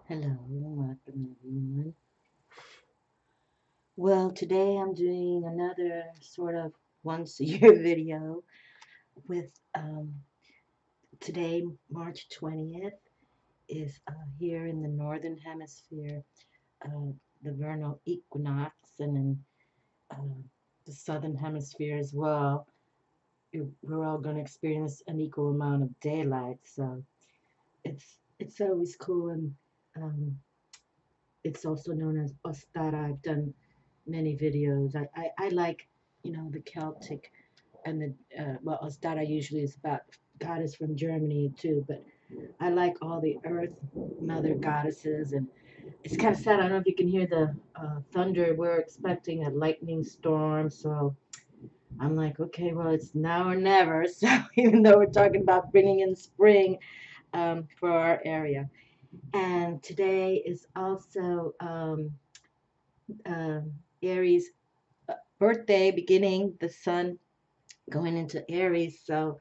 Hello, welcome everyone. Well, today I'm doing another sort of once a year video with today, March 20th, is here in the Northern Hemisphere, uh, the vernal equinox, and in uh, the Southern Hemisphere as well. We're all going to experience an equal amount of daylight, so it's always cool, and um, it's also known as OSTARA. I've done many videos. I like, the Celtic and well, OSTARA usually is about goddess from Germany too, but I like all the earth mother goddesses. And it's kind of sad. I don't know if you can hear the thunder. We're expecting a lightning storm, so I'm like, okay, well, it's now or never. So even though we're talking about bringing in spring for our area. And today is also um, Aries birthday beginning, the sun going into Aries. So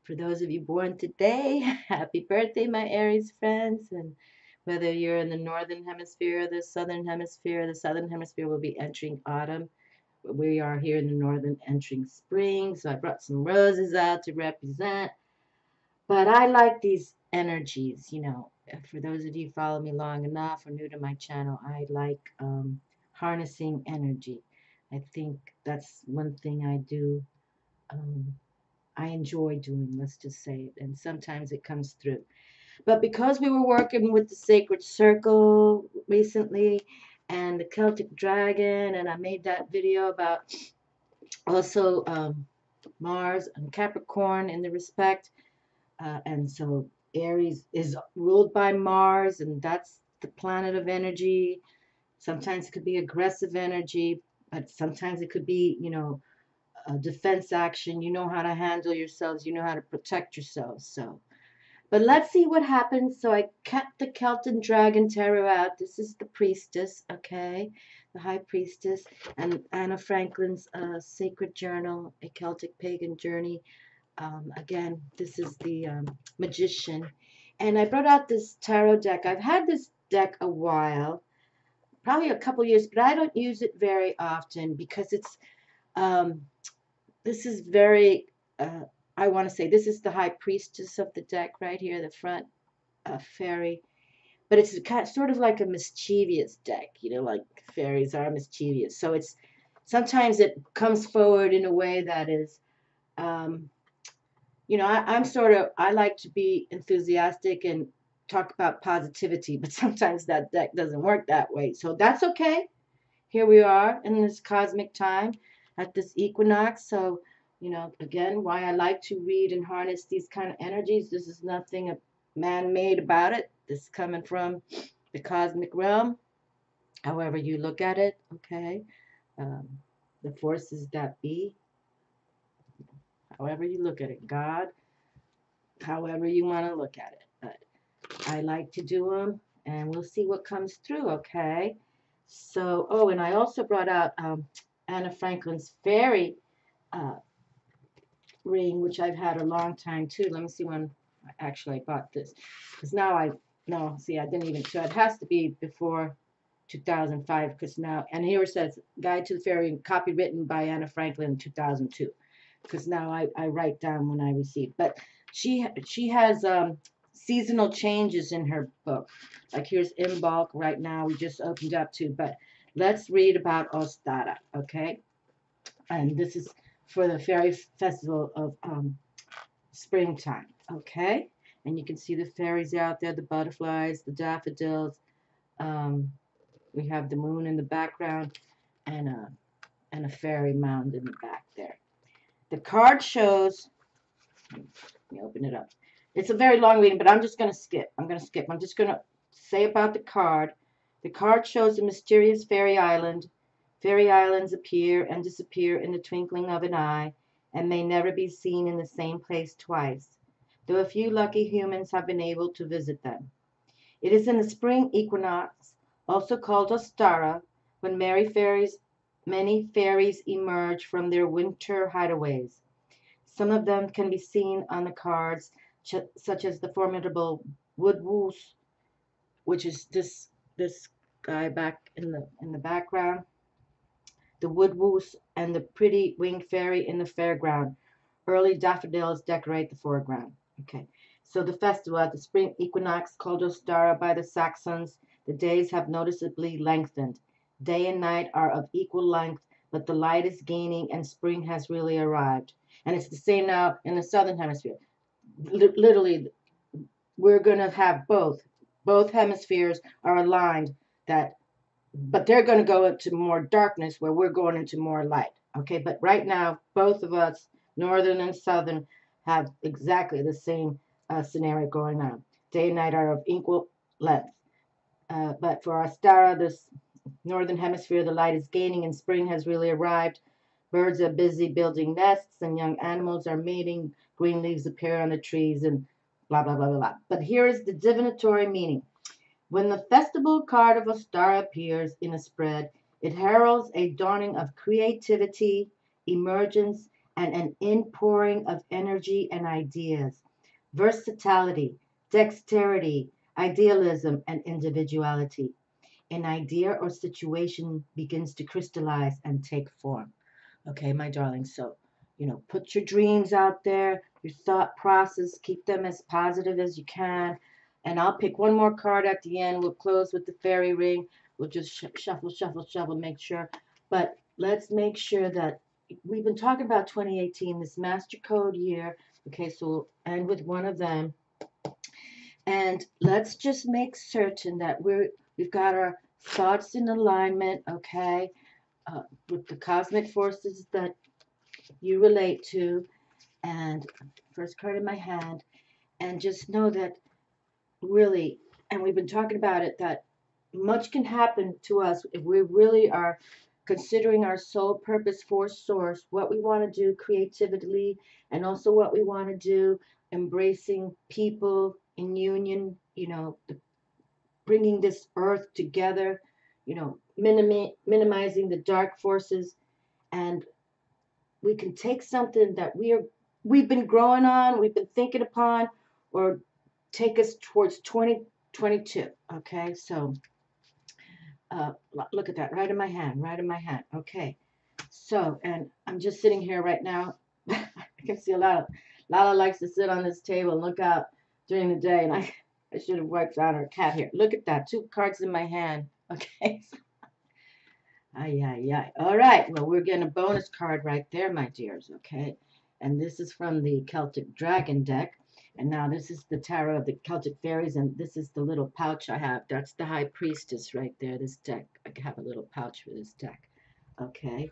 for those of you born today, happy birthday, my Aries friends. And whether you're in the Northern Hemisphere or the Southern Hemisphere will be entering autumn. We are here in the Northern entering spring. So I brought some roses out to represent. But I like these energies, For those of you who follow me long enough or new to my channel, I like harnessing energy. I think that's one thing I do. Um, I enjoy doing, let's just say it, and sometimes it comes through. But because we were working with the sacred circle recently and the Celtic dragon, and I made that video about also Mars and Capricorn in the respect, and so Aries is ruled by Mars, and that's the planet of energy. Sometimes it could be aggressive energy, but sometimes it could be, a defense action. You know how to handle yourselves. You know how to protect yourselves. So, but let's see what happens. So I kept the Celtic Dragon Tarot out. This is the Priestess, okay, the High Priestess, and Anna Franklin's Sacred Journal, a Celtic Pagan Journey. Again, this is the Magician, and I brought out this tarot deck. I've had this deck a while, probably a couple years, but I don't use it very often because it's um, this is very, I want to say, this is the High Priestess of the deck right here, the front fairy. But it's kind of, sort of like a mischievous deck, like fairies are mischievous. So it's sometimes it comes forward in a way that is, um, I'm sort of, I like to be enthusiastic and talk about positivity, but sometimes that deck doesn't work that way. So that's okay. Here we are in this cosmic time at this equinox. So, again, why I like to read and harness these kind of energies. This is nothing man-made about it. This is coming from the cosmic realm, however you look at it, okay? Um, the forces that be, however you look at it. God, however you want to look at it. But I like to do them, and we'll see what comes through, okay? So, oh, and I also brought out Anna Franklin's fairy uh, ring, which I've had a long time too. Let me see when actually I bought this. Because now no, see, I didn't even, so it has to be before 2005, because now, and here it says, Guide to the Fairy, copywritten by Anna Franklin, 2002. Because now I write down when I receive. But she has seasonal changes in her book. Like here's in bulk right now. We just opened up to, but let's read about OSTARA, okay? And this is for the fairy festival of springtime, okay? And you can see the fairies out there, the butterflies, the daffodils. Um, we have the moon in the background and a fairy mound in the back there. The card shows, let me open it up. It's a very long reading, but I'm just going to skip. I'm going to skip. I'm just going to say about the card. The card shows a mysterious fairy island. Fairy islands appear and disappear in the twinkling of an eye and may never be seen in the same place twice, though a few lucky humans have been able to visit them. It is in the spring equinox, also called Ostara, when many fairies emerge from their winter hideaways. Some of them can be seen on the cards, such as the formidable which is this guy back in the background, the woodwoos, and the pretty winged fairy in the fairground. Early daffodils decorate the foreground. Okay, so the festival at the spring equinox, called OSTARA by the Saxons, the days have noticeably lengthened. Day and night are of equal length, but the light is gaining and spring has really arrived. And it's the same now in the Southern Hemisphere. Literally, we're going to have both. Both hemispheres are aligned that, but they're going to go into more darkness where we're going into more light. Okay, but right now, both of us, northern and southern, have exactly the same scenario going on. Day and night are of equal length. But for Ostara, this northern hemisphere, the light is gaining and spring has really arrived. Birds are busy building nests and young animals are mating. Green leaves appear on the trees and blah, blah, blah, blah, blah. But here is the divinatory meaning. When the festival card of Ostara appears in a spread, it heralds a dawning of creativity, emergence, and an inpouring of energy and ideas, versatility, dexterity, idealism, and individuality. An idea or situation begins to crystallize and take form. Okay, my darling. So, put your dreams out there, your thought process, keep them as positive as you can. And I'll pick one more card at the end. We'll close with the fairy ring. We'll just shuffle, shuffle, shuffle, make sure. But let's make sure that we've been talking about 2018, this master code year. Okay, so we'll end with one of them. And let's just make certain that we've got our thoughts in alignment, okay, with the cosmic forces that you relate to. And first card in my hand. And just know that really, and we've been talking about it, that much can happen to us if we really are considering our soul purpose, force, source, what we want to do creatively, and also what we want to do embracing people in union, bringing this earth together, minimizing the dark forces. And we can take something that we've been growing on, we've been thinking upon, or take us towards 2022. Okay, so look at that, right in my hand, right in my hand. Okay, so, and I'm just sitting here right now. I can see a lot of likes to sit on this table and look out during the day, and I should have worked on our cat here. Look at that, 2 cards in my hand. Okay. Ay, ay, ay. All right. Well, we're getting a bonus card right there, my dears. Okay. And this is from the Celtic Dragon deck. And now this is the Tarot of the Celtic Fairies. And this is the little pouch I have. That's the High Priestess right there, this deck. I have a little pouch for this deck. Okay.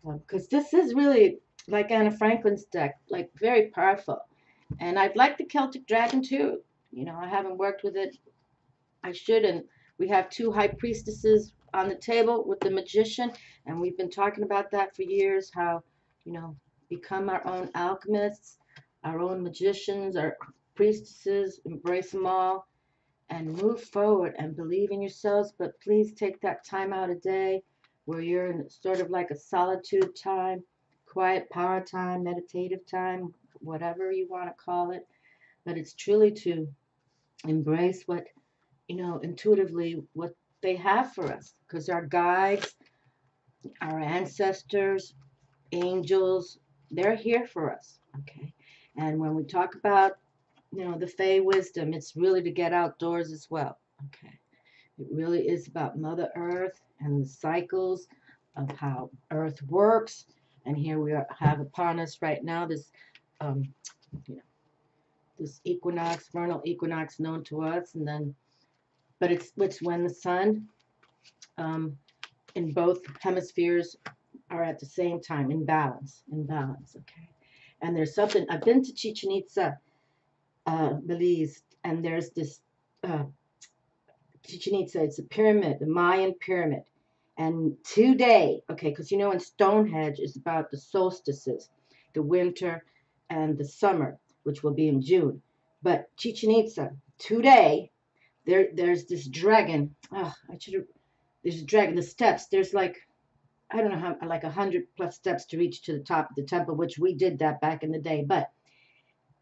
Because this is really like Anna Franklin's deck, like very powerful. And I'd like the Celtic Dragon too. I haven't worked with it. I should. And we have 2 High Priestesses on the table with the Magician. And we've been talking about that for years, how, become our own alchemists, our own magicians, our priestesses, embrace them all, and move forward and believe in yourselves. But please take that time out a day where you're in sort of like a solitude time, quiet power time, meditative time, whatever you want to call it. But it's truly to embrace what, intuitively what they have for us, because our guides, our ancestors, angels, they're here for us. Okay. And when we talk about, the Fey wisdom, it's really to get outdoors as well. Okay. It really is about Mother Earth and the cycles of how Earth works. And here we have upon us right now this, this equinox, vernal equinox known to us. And then, but it's when the sun in both hemispheres are at the same time in balance, okay. And there's something, I've been to Chichen Itza, Belize, and there's this Chichen Itza, it's a pyramid, the Mayan pyramid. And today, okay, because in Stonehenge is about the solstices, the winter and the summer, which will be in June. But Chichen Itza, today, there's this dragon. Oh, there's a dragon, the steps, there's like, I don't know how, like 100+ steps to reach to the top of the temple, which we did that back in the day. But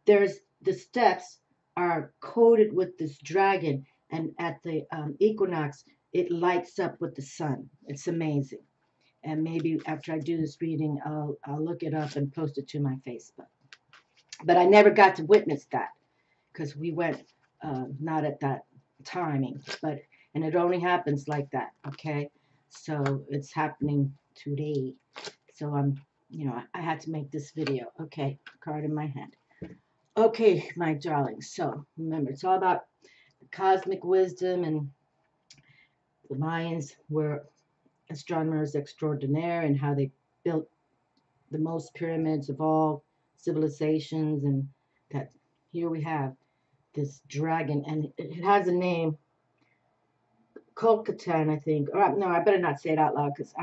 the steps are coated with this dragon, And at the equinox, it lights up with the sun. It's amazing. And maybe after I do this reading, I'll look it up and post it to my Facebook. But I never got to witness that because we went not at that timing. And it only happens like that. Okay, so it's happening today. So I had to make this video. Okay, card in my hand. Okay, my darlings. So remember, it's all about cosmic wisdom, and the Mayans were astronomers extraordinaire and how they built the most pyramids of all civilizations, and that here we have this dragon, and it has a name, Kolkatan, I think. Or no, I better not say it out loud because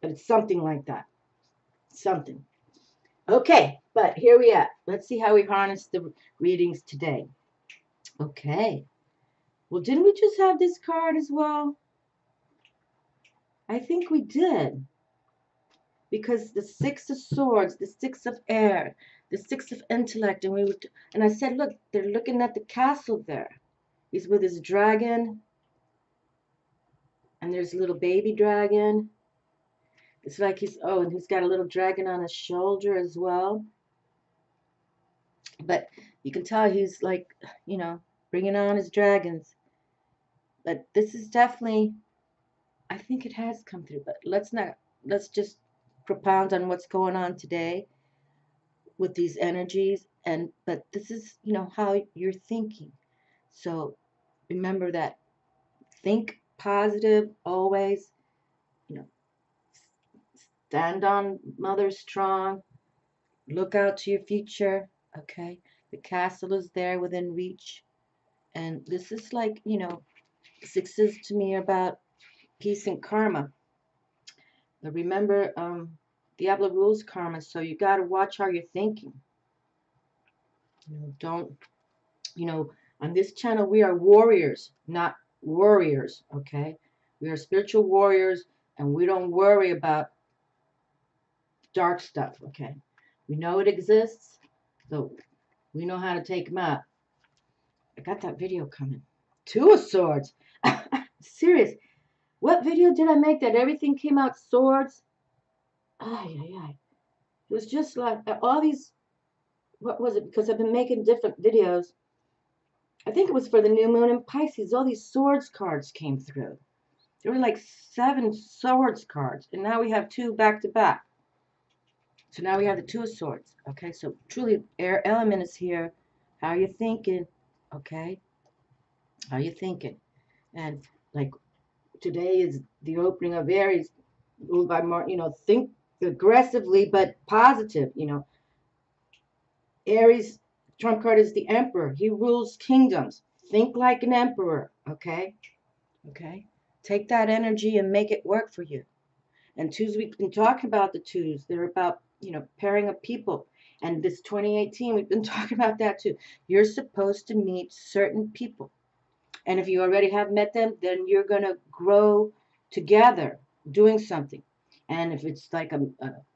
but it's something like that. Something. Okay, but here we are. Let's see how we harness the readings today. Okay. Well, didn't we just have this card as well? I think we did. Because the Six of Swords, the Six of Air, the Six of Intellect, and I said, look, they're looking at the castle there. He's with his dragon, and there's a little baby dragon. It's like and he's got a little dragon on his shoulder as well. But you can tell he's like, bringing on his dragons. But this is definitely, I think it has come through. But let's just propound on what's going on today with these energies. But this is, how you're thinking. So remember that. Think positive always. Stand on Mother Strong. Look out to your future. Okay. The castle is there within reach. And this is like, sixes to me are about peace and karma. But remember, Diablo rules karma, so you got to watch how you're thinking. Don't, on this channel, we are warriors, not worriers, okay? We are spiritual warriors, and we don't worry about dark stuff, okay? We know it exists, so we know how to take them out. I got that video coming. Two of Swords. Serious. What video did I make that everything came out swords? Ay, ay, ay. It was just like all these, what was it? Because I've been making different videos. I think it was for the new moon in Pisces. All these swords cards came through. There were like 7 swords cards. And now we have 2 back to back. So now we have the Two of Swords. Okay, so truly air element is here. How are you thinking? Okay. How are you thinking? And like today is the opening of Aries, ruled by more, think aggressively but positive, Aries trump card is the Emperor. He rules kingdoms. Think like an emperor, okay? Okay? Take that energy and make it work for you. And twos, we've been talking about the twos. They're about, pairing up people. And this 2018, we've been talking about that too. You're supposed to meet certain people. And if you already have met them, then you're going to grow together doing something. And if it's like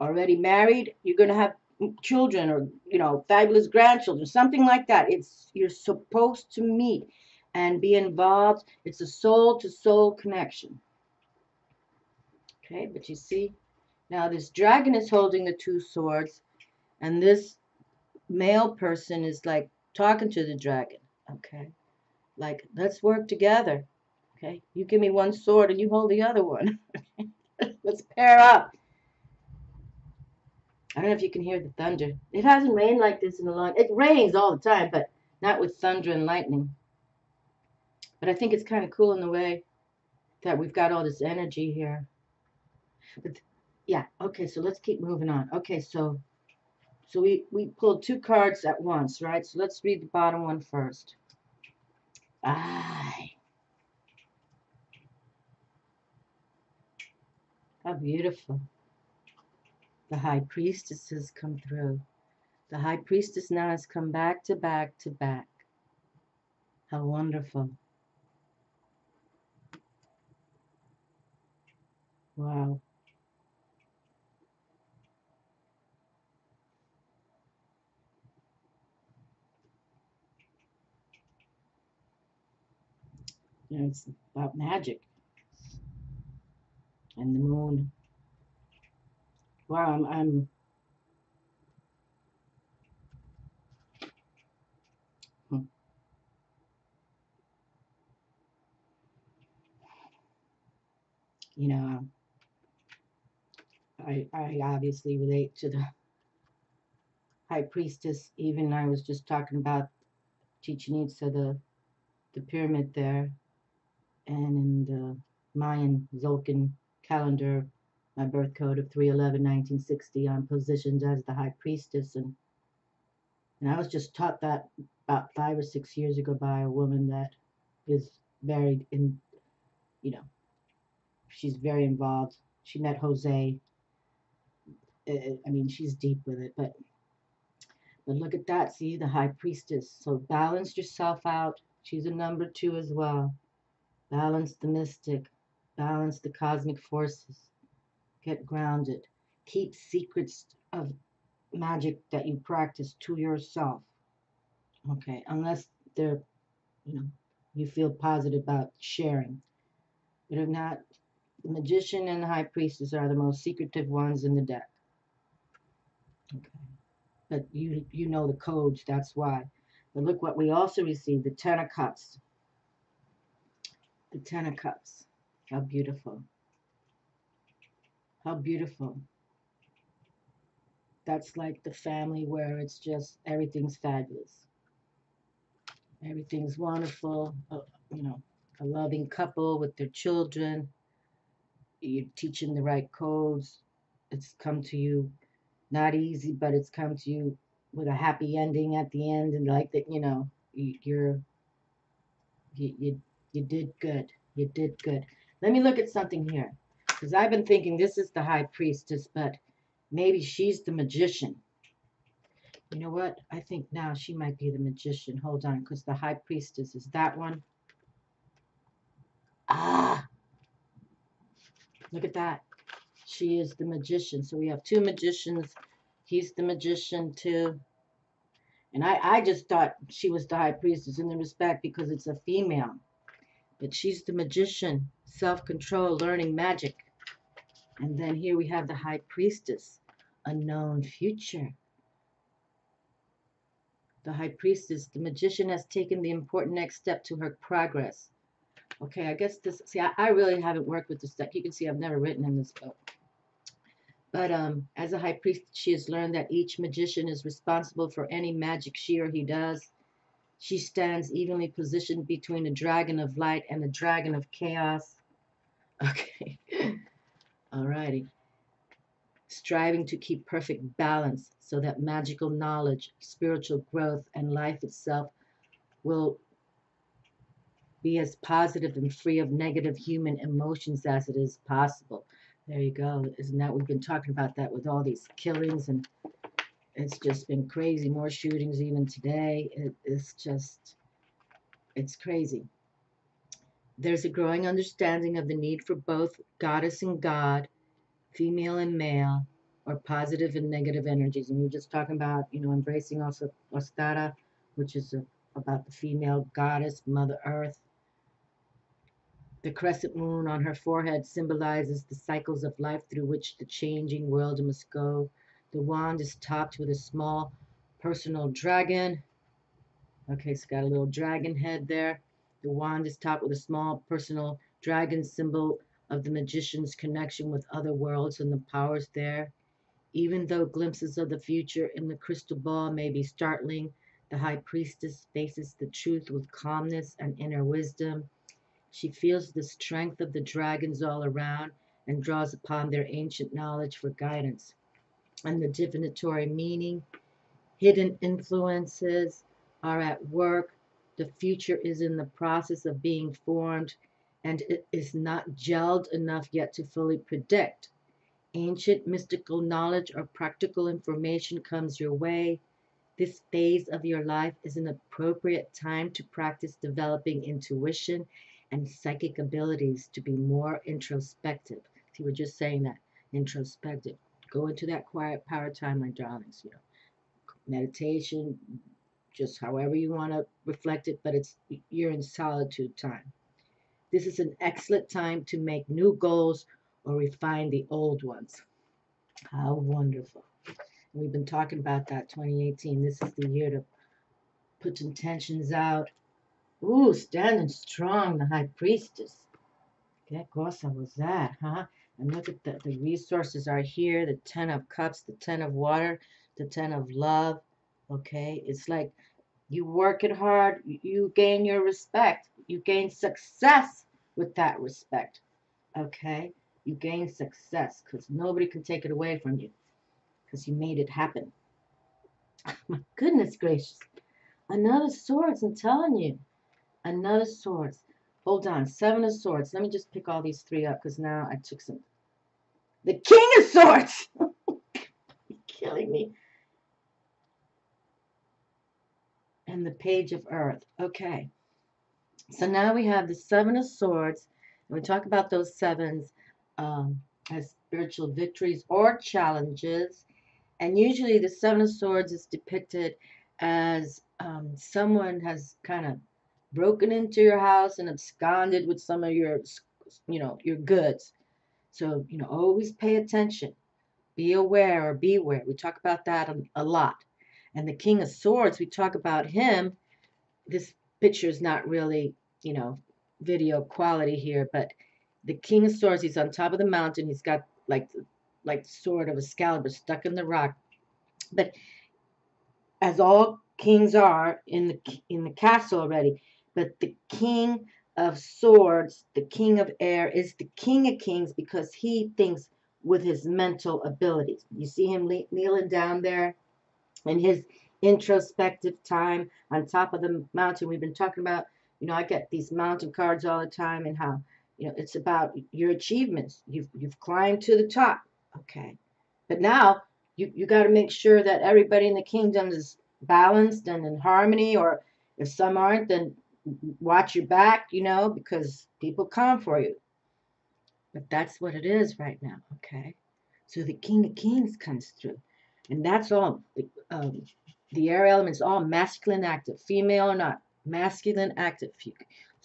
already married, you're going to have children or, fabulous grandchildren, something like that. You're supposed to meet and be involved. It's a soul to soul connection. Okay, but you see, now this dragon is holding the 2 swords, and this male person is like talking to the dragon. Okay. Like, let's work together. Okay, you give me 1 sword and you hold the other one. Let's pair up. I don't know if you can hear the thunder. It hasn't rained like this in a long. It rains all the time, but not with thunder and lightning. But I think it's kind of cool in the way that we've got all this energy here. But yeah, okay. So let's keep moving on. Okay, so we pulled 2 cards at once, right? So let's read the bottom one first. Ay. How beautiful. The High Priestess has come through. The High Priestess now has come back to back to back. How wonderful. Wow. You know, it's about magic and the moon. Wow, hmm, you know, I obviously relate to the high priestess. Even I was just talking about Chichen Itza, the pyramid there, and in the Mayan Zolkin calendar, my birth code of 3/11/1960, I'm positioned as the high priestess, and I was just taught that about 5 or 6 years ago by a woman that is very in, you know, she's very involved. She met Jose. I mean, she's deep with it, but look at that. See, the high priestess. So balance yourself out. She's a number two as well. Balance the mystic. Balance the cosmic forces. Get grounded. Keep secrets of magic that you practice to yourself. Okay, unless they're, you know, you feel positive about sharing. But if not, the magician and the high priestess are the most secretive ones in the deck. Okay. But you know the codes, that's why. But look what we also received, the Ten of Cups. The Ten of Cups. How beautiful. How beautiful. That's like the family where it's just everything's fabulous. Everything's wonderful. You know, a loving couple with their children. You're teaching the right codes. It's come to you not easy, but it's come to you with a happy ending at the end, and like that, you know, you you, you did good. You did good. Let me look at something here, because I've been thinking this is the high priestess, but maybe she's the magician. You know what? I think now she might be the magician. Hold on, because the high priestess is that one. Ah, look at that. She is the magician. So we have two magicians. He's the magician too. And I just thought she was the high priestess in the respect because it's a female. But she's the magician, self-control, learning magic. And then here we have the high priestess, unknown future. The high priestess, the magician has taken the important next step to her progress. Okay, I guess this, see, I really haven't worked with this deck. You can see I've never written in this book. But as a high priest, she has learned that each magician is responsible for any magic she or he does. She stands evenly positioned between a dragon of light and a dragon of chaos. Okay, alrighty. Striving to keep perfect balance so that magical knowledge, spiritual growth, and life itself will be as positive and free of negative human emotions as it is possible. There you go. Isn't that we've been talking about that with all these killings, and it's just been crazy. More shootings even today. It's just, it's crazy. There's a growing understanding of the need for both goddess and god, female and male, or positive and negative energies. And we were just talking about, you know, embracing also OSTARA, which is about the female goddess, Mother Earth. The crescent moon on her forehead symbolizes the cycles of life through which the changing world must go. The wand is topped with a small personal dragon. Okay, it's got a little dragon head there. The wand is topped with a small personal dragon symbol of the magician's connection with other worlds and the powers there. Even though glimpses of the future in the crystal ball may be startling, the high priestess faces the truth with calmness and inner wisdom. She feels the strength of the dragons all around and draws upon their ancient knowledge for guidance. And the divinatory meaning, hidden influences are at work. The future is in the process of being formed, and it is not gelled enough yet to fully predict. Ancient mystical knowledge or practical information comes your way. This phase of your life is an appropriate time to practice developing intuition and psychic abilities to be more introspective. See, we're just saying that, introspective. Go into that quiet power time, my darlings. You know, meditation, just however you want to reflect it, but it's you're in solitude time. This is an excellent time to make new goals or refine the old ones. How wonderful. We've been talking about that 2018. This is the year to put some tensions out. Ooh, standing strong, the High Priestess. ¿Qué cosa was that, huh? And look at the resources are here. The 10 of Cups, the 10 of Water, the 10 of Love. Okay, it's like you work it hard, you gain your respect. You gain success with that respect. Okay, you gain success because nobody can take it away from you because you made it happen. My goodness gracious. Another swords, I'm telling you. Another swords. Hold on, 7 of swords. Let me just pick all these 3 up because now I took some. The King of Swords. You're killing me. And the Page of Earth. Okay. So now we have the 7 of Swords. And we talk about those 7s as spiritual victories or challenges. And usually the 7 of Swords is depicted as someone has kind of broken into your house and absconded with some of your, your goods. So, always pay attention. Be aware or beware. We talk about that a lot. And the King of Swords, we talk about him. This picture is not really, video quality here, but the King of Swords, he's on top of the mountain. He's got like the sword of Excalibur stuck in the rock. But as all kings are in the castle already, but the King of Swords, the King of Air, is the King of Kings because he thinks with his mental abilities. You see him kneeling down there in his introspective time on top of the mountain. We've been talking about, I get these mountain cards all the time and how, it's about your achievements. You've climbed to the top. Okay. But now you got to make sure that everybody in the kingdom is balanced and in harmony, or if some aren't, then watch your back, because people come for you. But that's what it is right now, okay? So the King of Kings comes through, and that's all. The air element is all masculine active, female or not, masculine active. So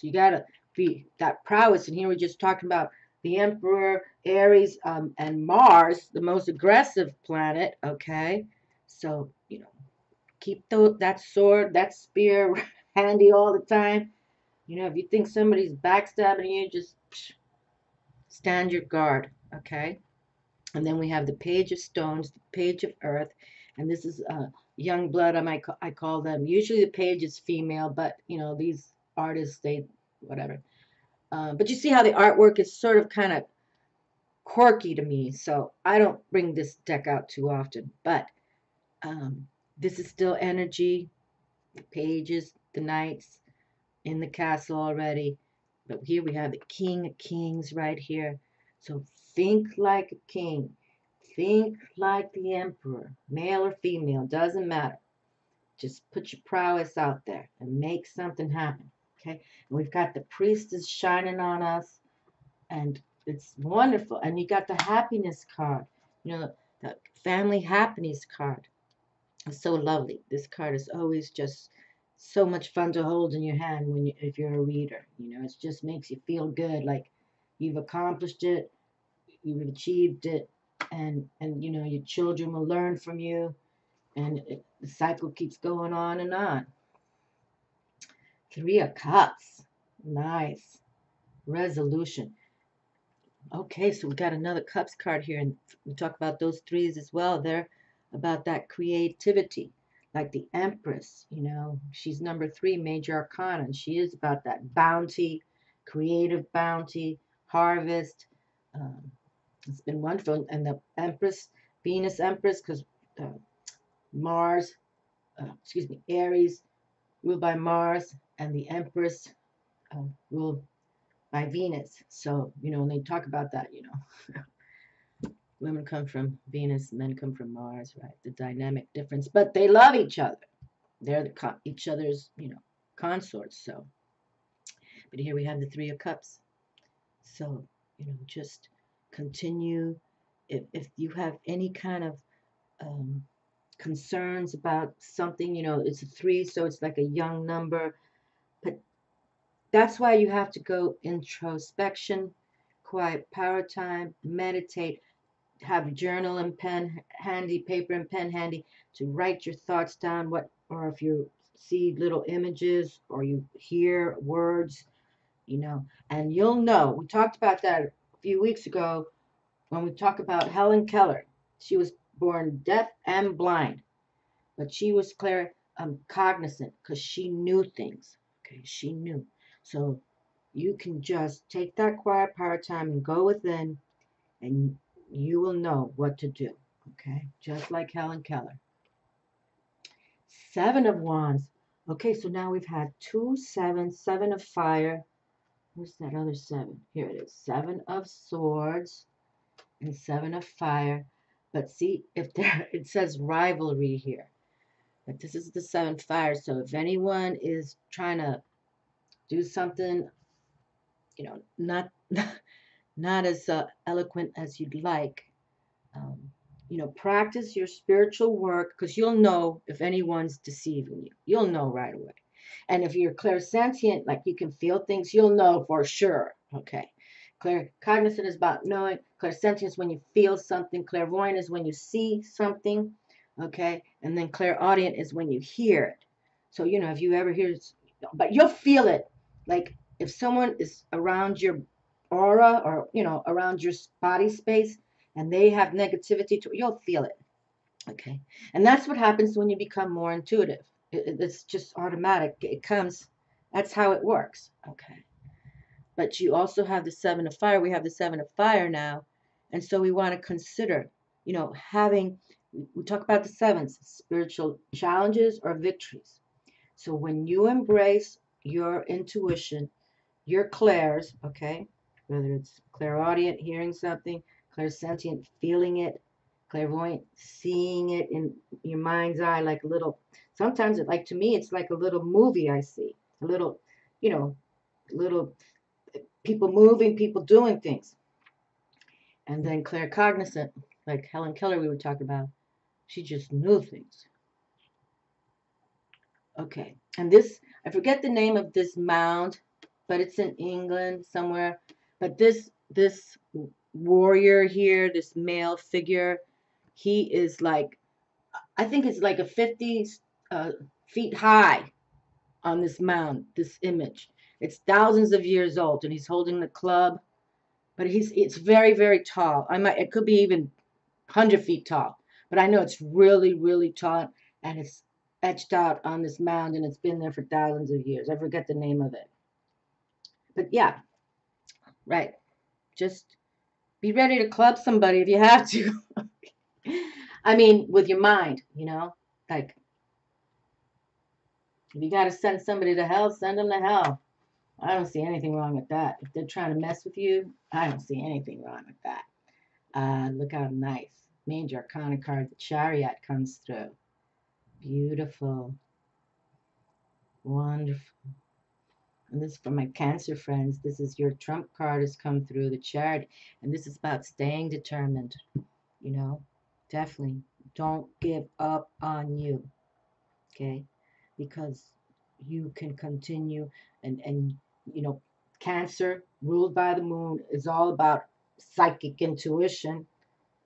you got to be that prowess. And here we're just talking about the Emperor, Aries, and Mars, the most aggressive planet, okay? So, keep that sword, that spear handy all the time. If you think somebody's backstabbing you, just stand your guard, okay? And then we have the Page of Stones, the Page of Earth, and this is young blood. I call them. Usually the page is female, but these artists, they whatever. But you see how the artwork is sort of kind of quirky to me, so I don't bring this deck out too often. But this is still energy. The pages, the knights in the castle already. But here we have the King of Kings right here. So think like a king. Think like the emperor. Male or female, doesn't matter. Just put your prowess out there and make something happen. Okay? And we've got the priestess shining on us. And it's wonderful. And you got the happiness card. The family happiness card. It's so lovely. This card is always just so much fun to hold in your hand if you're a reader. It just makes you feel good, like you've accomplished it, you've achieved it, and your children will learn from you, and the cycle keeps going on and on. 3 of Cups, nice. Resolution. Okay, so we got another Cups card here, and we talk about those 3s as well. They're about that creativity. Like the Empress, she's number 3, Major Arcana, and she is about that bounty, creative bounty, harvest. It's been wonderful. And the Empress, Venus Empress, because Mars, Aries, ruled by Mars, and the Empress, ruled by Venus. So, when they talk about that, women come from Venus, men come from Mars, right? The dynamic difference, but they love each other. They're each other's, consorts. So, but here we have the 3 of Cups. So, just continue. If you have any kind of concerns about something, it's a 3, so it's like a young number. But That's why you have to go introspection, quiet power time, meditate, have a journal and pen handy, paper and pen handy to write your thoughts down. What, or if you see little images or you hear words, and you'll know. We talked about that a few weeks ago when we talked about Helen Keller. She was born deaf and blind, but she was clear, cognizant because she knew things. Okay, she knew. So you can just take that quiet power time and go within, and you will know what to do. Okay, just like Helen Keller. Seven of Wands. Okay, so now we've had 2 7, 7 of fire. Where's that other 7? Here it is. 7 of swords and 7 of fire. But see, if there, it says rivalry here. But this is the 7 fire. So if anyone is trying to do something, not not as eloquent as you'd like, um, practice your spiritual work because you'll know if anyone's deceiving you. You'll know right away. And if you're clairsentient, like you can feel things, you'll know for sure. Okay. Cognizant is about knowing. Clairsentient is when you feel something. Clairvoyant is when you see something. Okay. And then clairaudient is when you hear it. So, if you ever hear, but you'll feel it. Like if someone is around your aura or, around your body space, and they have negativity to it, you'll feel it. Okay. And that's what happens when you become more intuitive. It's just automatic. It comes, that's how it works. Okay. But you also have the 7 of fire. We have the 7 of fire now. And so we want to consider, having, we talk about the sevens, spiritual challenges or victories. So when you embrace your intuition, your clairs, okay, whether it's clairaudient, hearing something, clairsentient, feeling it, clairvoyant, seeing it in your mind's eye, like a little, sometimes like to me, it's like a little movie I see, a little, little people moving, people doing things. And then claircognizant, like Helen Keller we were talking about, she just knew things. Okay, and this, I forget the name of this mound, but it's in England somewhere. But this warrior here, this male figure, he is like, I think it's like a 50 feet high on this mound, this image. It's thousands of years old, and he's holding the club, but it's very, very tall. It could be even 100 feet tall, but I know it's really, really tall, and it's etched out on this mound, and it's been there for thousands of years. I forget the name of it. But yeah, right. Just be ready to club somebody if you have to. I mean, with your mind, like if you got to send somebody to hell, send them to hell. I don't see anything wrong with that. If they're trying to mess with you, I don't see anything wrong with that. Look how nice. Major Arcana card, the Chariot comes through. Beautiful. Wonderful. And this is for my Cancer friends. This is your Trump card has come through, the Chariot. And this is about staying determined. Definitely don't give up on you. Okay? Because you can continue and Cancer, ruled by the moon, is all about psychic intuition.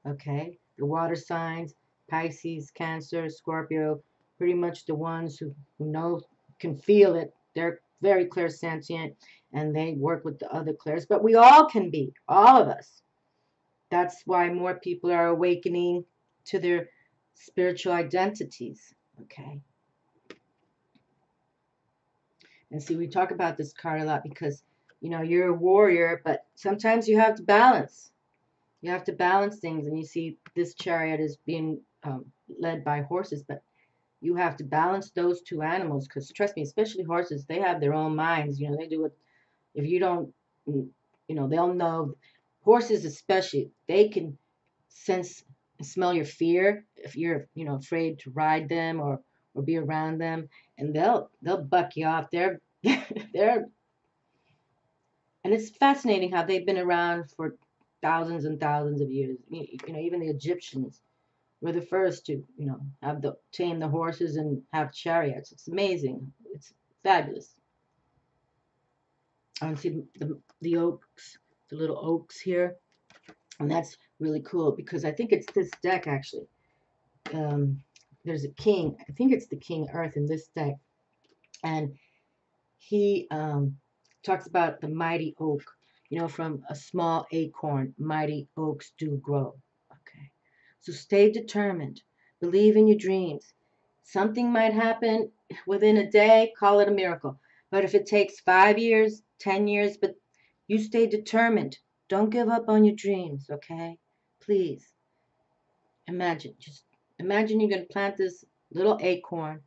Okay? The water signs, Pisces, Cancer, Scorpio, pretty much the ones who know, can feel it. They're very clairsentient, and they work with the other clairs. But we all can be, all of us. That's why more people are awakening to their spiritual identities. Okay? And see, we talk about this card a lot because, you're a warrior, but sometimes you have to balance. You have to balance things, and you see this chariot is being led by horses, but you have to balance those two animals because, trust me, especially horses, they have their own minds. They do it. If you don't, they'll know. Horses especially, they can sense and smell your fear if you're, afraid to ride them or be around them, and they'll buck you off. They're and it's fascinating how they've been around for thousands and thousands of years. Even the Egyptians were the first to, have tame the horses and have chariots. It's amazing. It's fabulous. see the oaks, the little oaks here. And that's really cool because I think it's this deck actually. There's a king. I think it's the King Earth in this deck. And he talks about the mighty oak. You know, from a small acorn, mighty oaks do grow. Okay. So stay determined. Believe in your dreams. Something might happen within a day, call it a miracle. But if it takes 5 years, 10 years, but you stay determined. Don't give up on your dreams, okay? Please. Just imagine you're going to plant this little acorn,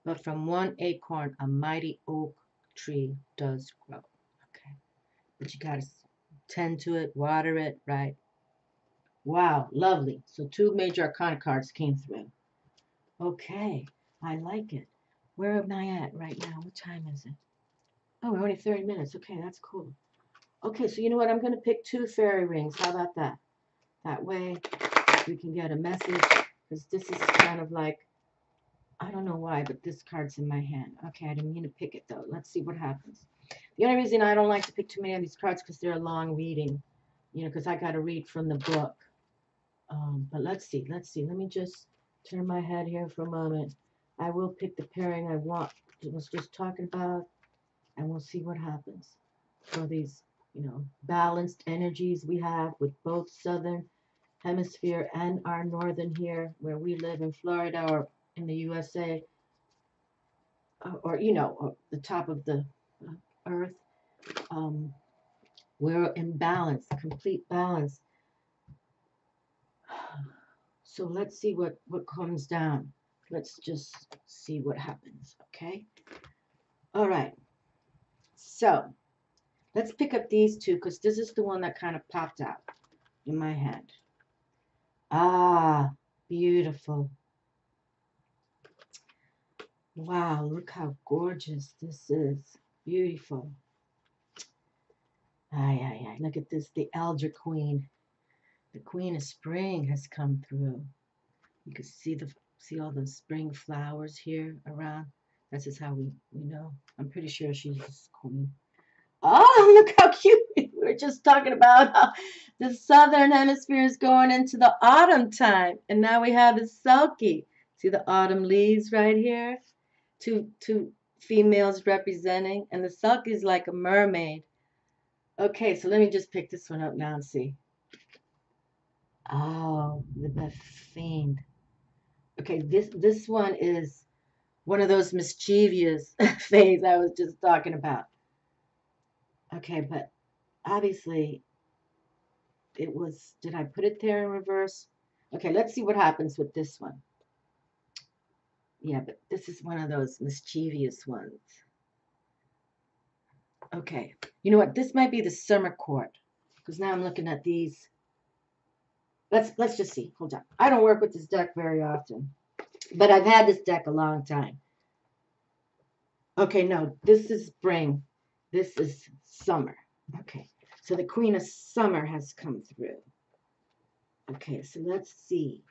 but from one acorn, a mighty oak tree does grow, okay? But you got to tend to it, water it, right? Wow, lovely. So 2 major arcana cards came through. Okay, I like it. Where am I at right now? What time is it? Oh, we're only 30 minutes. Okay, that's cool. Okay, so you know what? I'm going to pick 2 fairy rings. How about that? That way we can get a message, because this is kind of like, I don't know why, but this card's in my hand. Okay, I didn't mean to pick it, though. Let's see what happens. The only reason I don't like to pick too many of these cards because they're a long reading, you know, because I got to read from the book. But let's see. Let me just turn my head here for a moment. I will pick the pairing I was just talking about, and we'll see what happens. So these, you know, balanced energies we have with both Southern Hemisphere and our Northern here, where we live in Florida or in the USA, or you know, or the top of the earth. We're in balance, complete balance. So let's see what comes down. Let's just see what happens, okay? All right. So let's pick up these 2 because this is the one that kind of popped out in my hand. Ah, beautiful. Wow, look how gorgeous this is. Beautiful. Ay. Look at this, the Elder Queen. The Queen of Spring has come through. You can see all the spring flowers here around. This is how we know. I'm pretty sure she's this queen. Oh, look how cute. We were just talking about how the Southern Hemisphere is going into the autumn time. And now we have the Selkie. See the autumn leaves right here? Two females representing. And the Selkie is like a mermaid. Okay, so let me just pick this one up now and see. Oh, the Beffiend. Okay, this one is one of those mischievous things I was just talking about. Okay, but obviously it was, did I put it there in reverse? Okay, let's see what happens with this one. Yeah, but this is one of those mischievous ones. Okay, you know what? This might be the Summer Court, because now I'm looking at these. Let's just see. Hold on. I don't work with this deck very often, but I've had this deck a long time. Okay, no, this is spring. This is summer. Okay, so the Queen of Summer has come through. Okay, so let's see.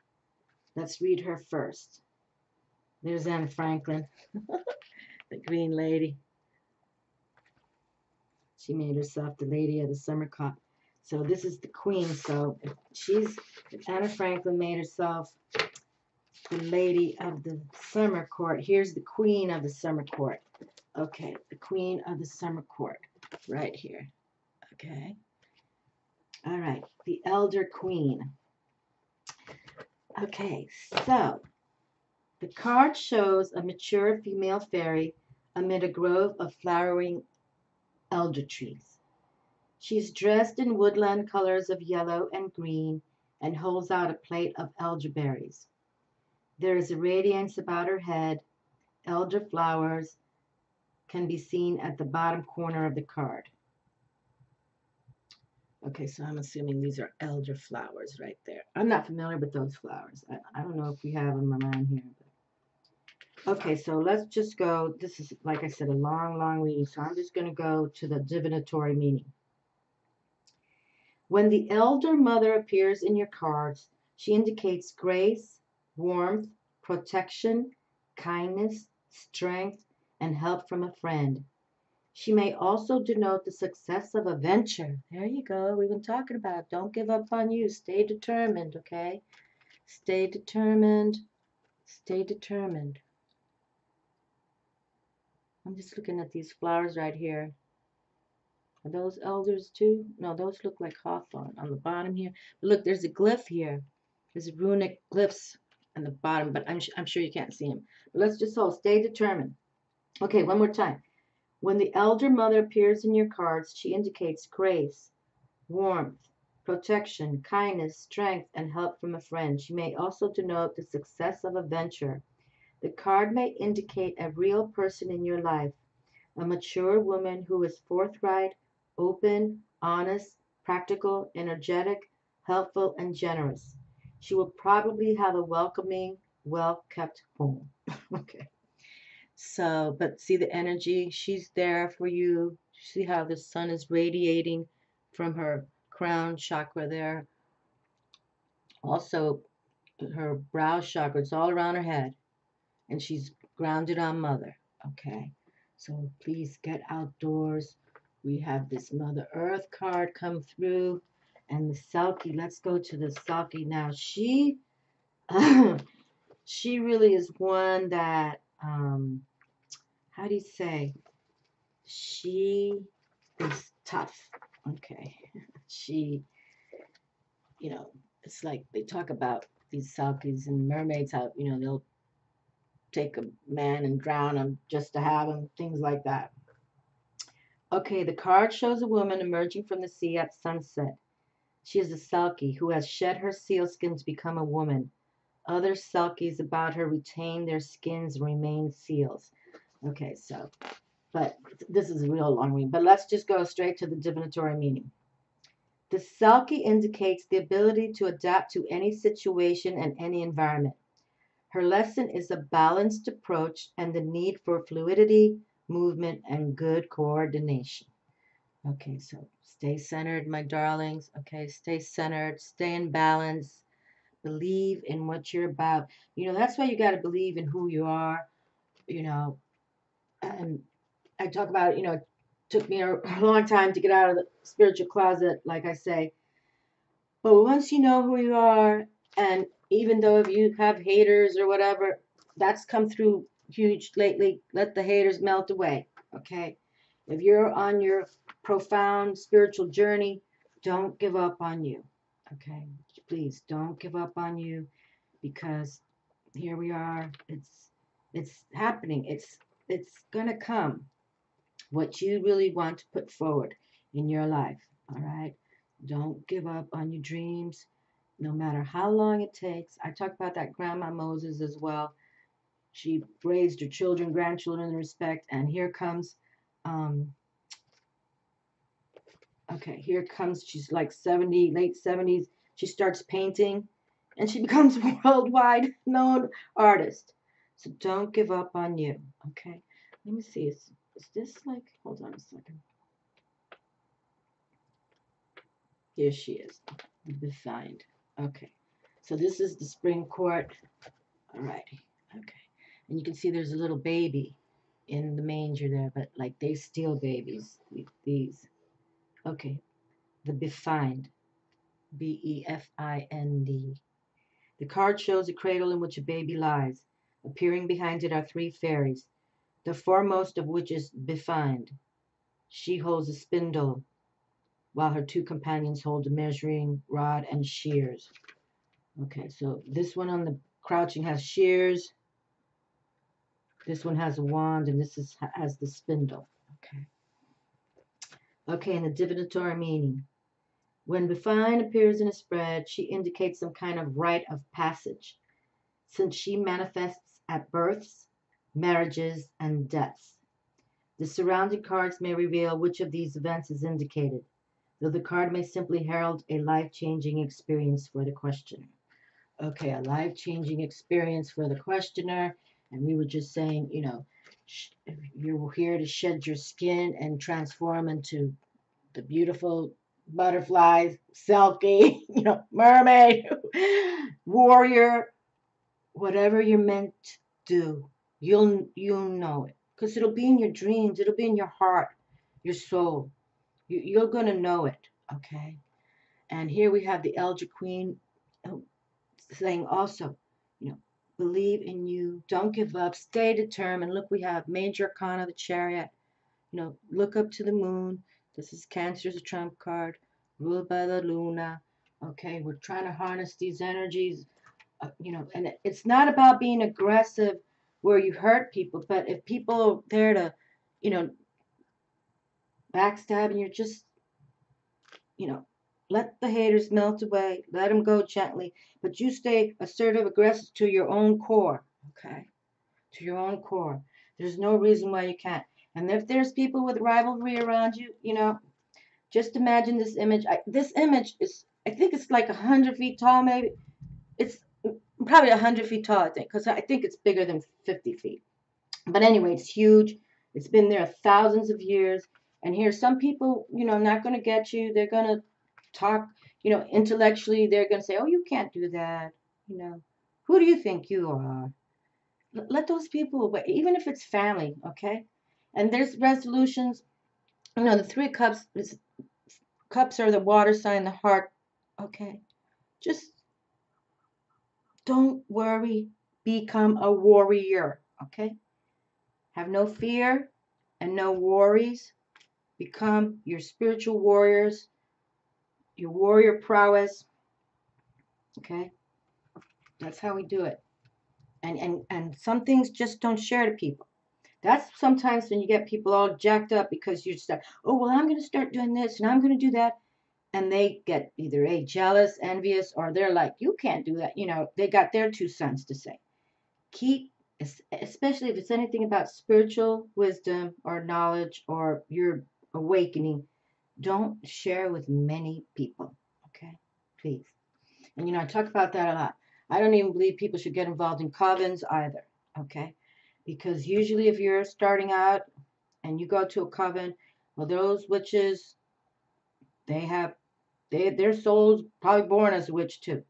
Let's read her first. There's Anne Franklin, the green lady. She made herself the lady of the summer cup. So this is the queen. So if Anne Franklin made herself the lady of the summer court, here's the queen of the summer court. Okay, the queen of the summer court right here. Okay. All right, the elder queen. Okay, so the card shows a mature female fairy amid a grove of flowering elder trees. She's dressed in woodland colors of yellow and green and holds out a plate of elderberries. There is a radiance about her head. Elder flowers can be seen at the bottom corner of the card. Okay, so I'm assuming these are elder flowers right there. I'm not familiar with those flowers. I don't know if we have them around here. But... Okay, so let's just go. This is, like I said, a long, long reading. So I'm just going to go to the divinatory meaning. When the elder mother appears in your cards, she indicates grace, warmth, protection, kindness, strength, and help from a friend. She may also denote the success of a venture. There you go. We've been talking about don't give up on you. Stay determined, okay? Stay determined. Stay determined. I'm just looking at these flowers right here. Are those elders too? No, those look like hawthorn on the bottom here. But look, there's a glyph here. There's runic glyphs on the bottom, but I'm sure you can't see them. But let's just hold. Stay determined. Okay, one more time. When the elder mother appears in your cards, she indicates grace, warmth, protection, kindness, strength, and help from a friend. She may also denote the success of a venture. The card may indicate a real person in your life, a mature woman who is forthright, open, honest, practical, energetic, helpful, and generous. She will probably have a welcoming, well-kept home. Okay. So, but see the energy, she's there for you. See how the sun is radiating from her crown chakra there. Also, her brow chakra, it's all around her head. And she's grounded on mother. Okay. So please get outdoors. We have this Mother Earth card come through. And the Selkie, let's go to the Selkie now. She she really is one that how do you say? She is tough. Okay. She, it's like they talk about these Selkies and mermaids, how, they'll take a man and drown him just to have him, things like that. Okay, the card shows a woman emerging from the sea at sunset. She is a Selkie who has shed her sealskin to become a woman. Other Selkies about her retain their skins and remain seals. Okay, so, but this is a real long read, but let's just go straight to the divinatory meaning. The Selkie indicates the ability to adapt to any situation and any environment. Her lesson is a balanced approach and the need for fluidity, movement, and good coordination. Okay, so stay centered, my darlings. Okay, stay centered, stay in balance, believe in what you're about. That's why you got to believe in who you are, you know. And I talk about, it took me a long time to get out of the spiritual closet, like I say. But once you know who you are, and even though if you have haters or whatever, that's come through huge lately. Let the haters melt away, okay? If you're on your profound spiritual journey, don't give up on you, okay? Please don't give up on you, because here we are. It's happening. It's gonna come. What you really want to put forward in your life, all right? Don't give up on your dreams, no matter how long it takes. I talk about that Grandma Moses as well. She raised her children, grandchildren in respect, and here comes, um, here comes, she's like 70, late 70s. She starts painting, and she becomes a worldwide known artist. So don't give up on you, okay? Let me see, is this like, hold on a second. Here she is, defined. Okay, so this is the spring court. All right, okay. And you can see there's a little baby in the manger there, but like they steal babies, these. Okay, the befind, Befind. The card shows a cradle in which a baby lies. Appearing behind it are three fairies, the foremost of which is befind. She holds a spindle, while her two companions hold a measuring rod and shears. Okay, so this one on the crouching has shears. This one has a wand, and this has the spindle. Okay. Okay, and the divinatory meaning. When Befine appears in a spread, she indicates some kind of rite of passage, since she manifests at births, marriages, and deaths. The surrounding cards may reveal which of these events is indicated, though the card may simply herald a life-changing experience for the questioner. Okay, a life-changing experience for the questioner. And we were just saying, you're here to shed your skin and transform into the beautiful butterflies, selkie, mermaid, warrior, whatever you're meant to do, you'll know it. Because it'll be in your dreams, it'll be in your heart. your soul. You're going to know it, okay? And here we have the Elder Queen saying also, you know, believe in you, don't give up, stay determined. Look, we have Major Arcana, the Chariot. You know, look up to the moon. This is Cancer's trump card, ruled by the Luna. Okay, we're trying to harness these energies, you know, and it's not about being aggressive where you hurt people, but if people are there to, you know, backstab and you're just, you know, let the haters melt away, let them go gently, but you stay assertive, aggressive to your own core, okay? To your own core. There's no reason why you can't. And if there's people with rivalry around you, you know, just imagine this image. This image is, I think it's like 100 feet tall, maybe. It's probably 100 feet tall, I think, because I think it's bigger than 50 feet. But anyway, it's huge. It's been there thousands of years. And here, some people, you know, not going to get you. They're going to talk, you know, intellectually. They're going to say, oh, you can't do that. You know, who do you think you are? Let those people away, even if it's family, okay? And there's resolutions. You know, the three cups cups are the water sign, the heart. Okay, just don't worry. Become a warrior. Okay, have no fear and no worries. Become your spiritual warriors, your warrior prowess. Okay, that's how we do it. And some things just don't share to people. That's sometimes when you get people all jacked up because you start, oh, well, I'm going to start doing this and I'm going to do that. And they get either A, jealous, envious, or they're like, you can't do that. You know, they got their 2 cents to say. Keep, especially if it's anything about spiritual wisdom or knowledge or your awakening, don't share with many people. Okay? Please. And, you know, I talk about that a lot. I don't even believe people should get involved in covens either. Okay? Because usually if you're starting out and you go to a coven, well, those witches, they have their soul's probably born as a witch too.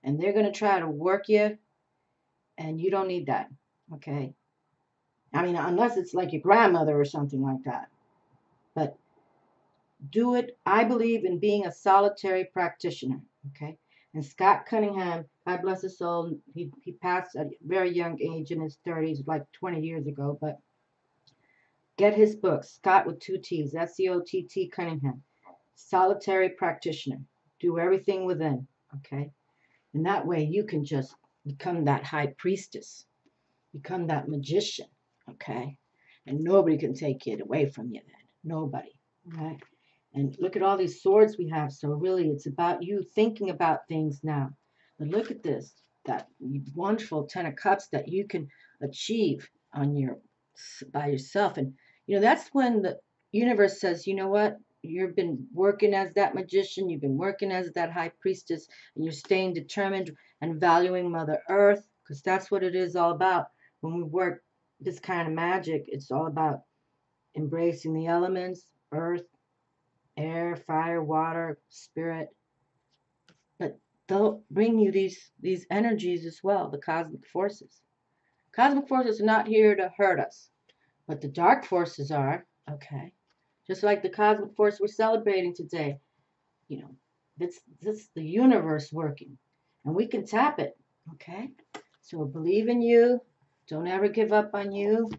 And they're going to try to work you, and you don't need that. Okay? I mean, unless it's like your grandmother or something like that. But do it. I believe in being a solitary practitioner. Okay? And Scott Cunningham, God bless his soul, he passed at a very young age in his 30s, like 20 years ago. But get his book, Scott with 2 T's, SCOTT Cunningham, solitary practitioner. Do everything within. Okay? And that way you can just become that high priestess, become that magician, okay? And nobody can take it away from you then. Nobody, right? And look at all these swords we have. So really it's about you thinking about things now. But look at this, that wonderful 10 of Cups that you can achieve on your by yourself. And you know, that's when the universe says, you know what? You've been working as that magician, you've been working as that high priestess, and you're staying determined and valuing Mother Earth, because that's what it is all about. When we work this kind of magic, it's all about embracing the elements, earth, air, fire, water, spirit. But they'll bring you these energies as well, the cosmic forces. Cosmic forces are not here to hurt us, but the dark forces are, okay? Just like the cosmic force we're celebrating today. You know, this the universe working, and we can tap it. Okay, so believe in you. Don't ever give up on you.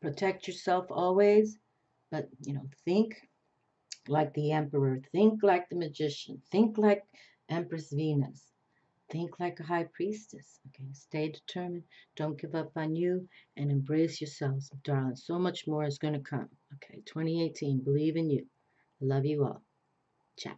Protect yourself always. But you know, think like the emperor. Think like the magician. Think like Empress Venus. Think like a high priestess. Okay, stay determined. Don't give up on you, and embrace yourselves, darling. So much more is going to come. Okay, 2018. Believe in you. Love you all. Ciao.